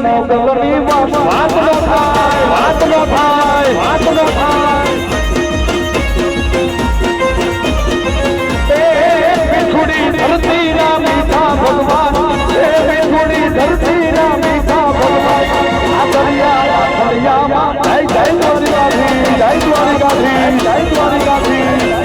મોગલની વાત નો થાય, વાત નો થાય, વાત નો થાય. મીઠુડી ધરતી ના મીઠા ભગવાન, મીઠુડી ધરતી ના મીઠા ભગવાન. આ દરિયામાં જય જય દ્વારિકાધીશ, જય દ્વારિકાધીશ, જય દ્વારિકાધીશ.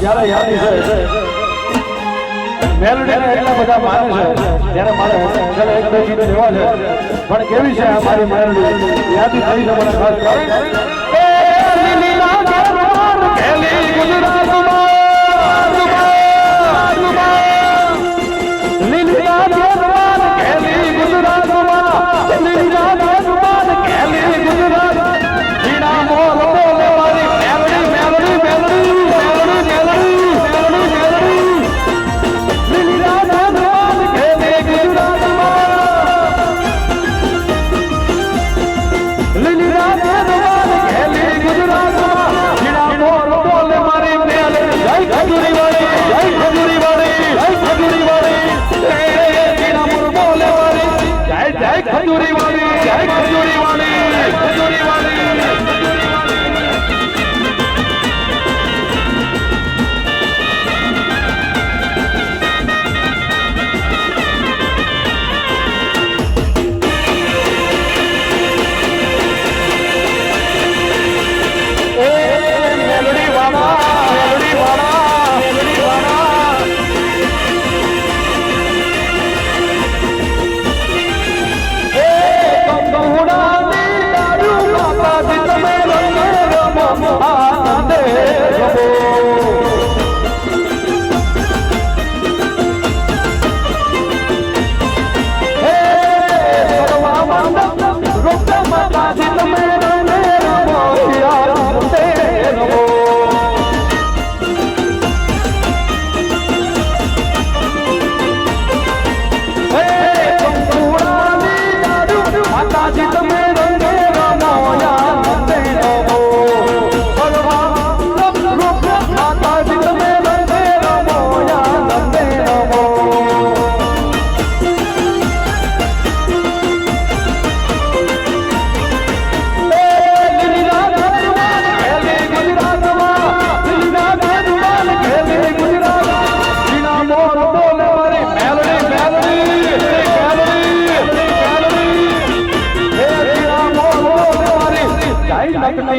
જયારે યાદી છે મેલોડીને એટલા બધા માને છે ત્યારે મારે અંકલ એક બે ગીત લેવા છે પણ કેવી છે અમારી મેલોડી યાદી થઈ છે મને ખાસ એ લીલી લાગે કેલી ગુજરાતમાં લીલી લાગે કેલી ગુજરાતમાં લીલી લાગે કેલી ગુજરાત જીના મોર બોલે મારી મેલોડી મેલોડી મેલોડી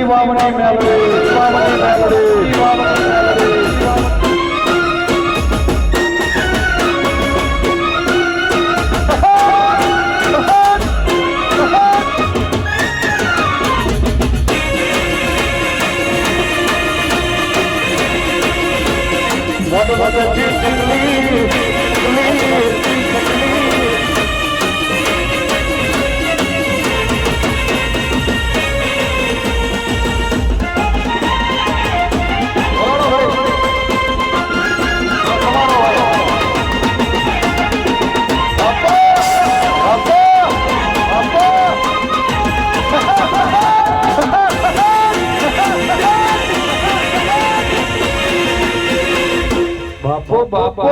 વાવણી મેલોડી વાવણી મેલોડી વાવણી મેલોડી મોટો મોટો ચીચલી બાપો બાપો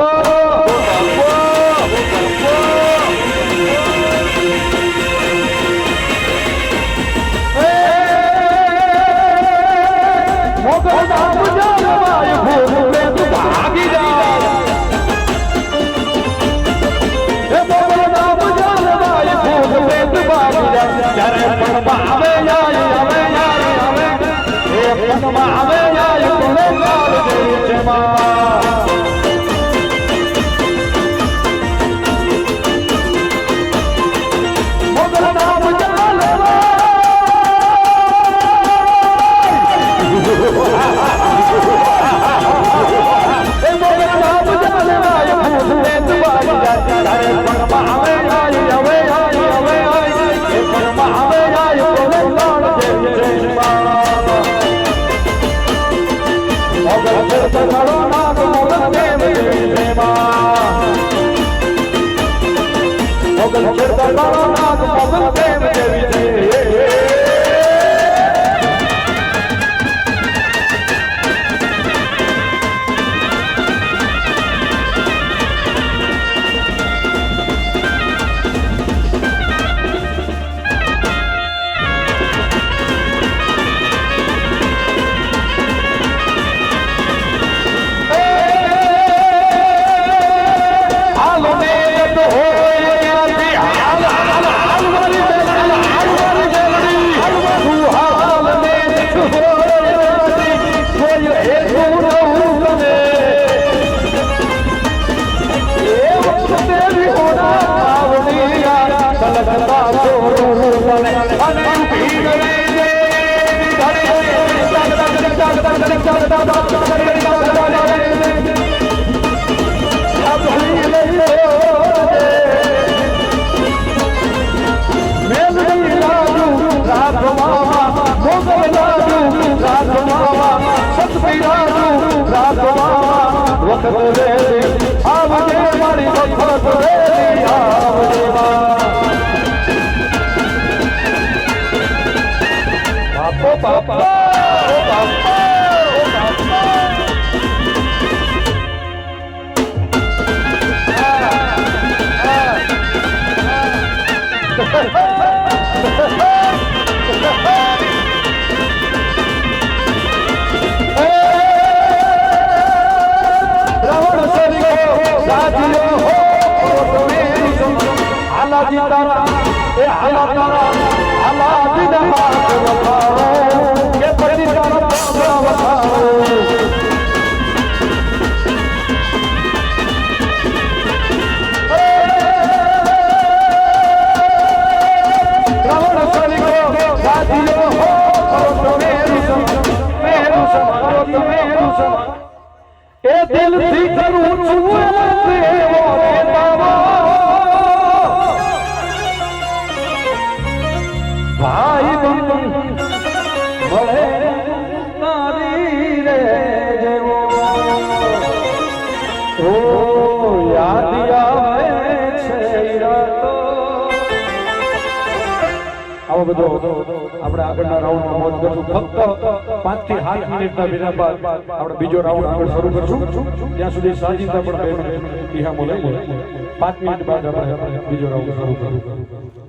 આપણે આગળના રાઉન્ડમાં મોજ કરશું. ફક્ત 5 થી 7 મિનિટના વિરામ બાદ આપણે બીજો રાઉન્ડ આગળ શરૂ કરશું. ત્યાં સુધી સાજીદા પણ 2 મિનિટ ઇહામો લઈ લે. 5 મિનિટ બાદ આપણે બીજો રાઉન્ડ શરૂ કરશું.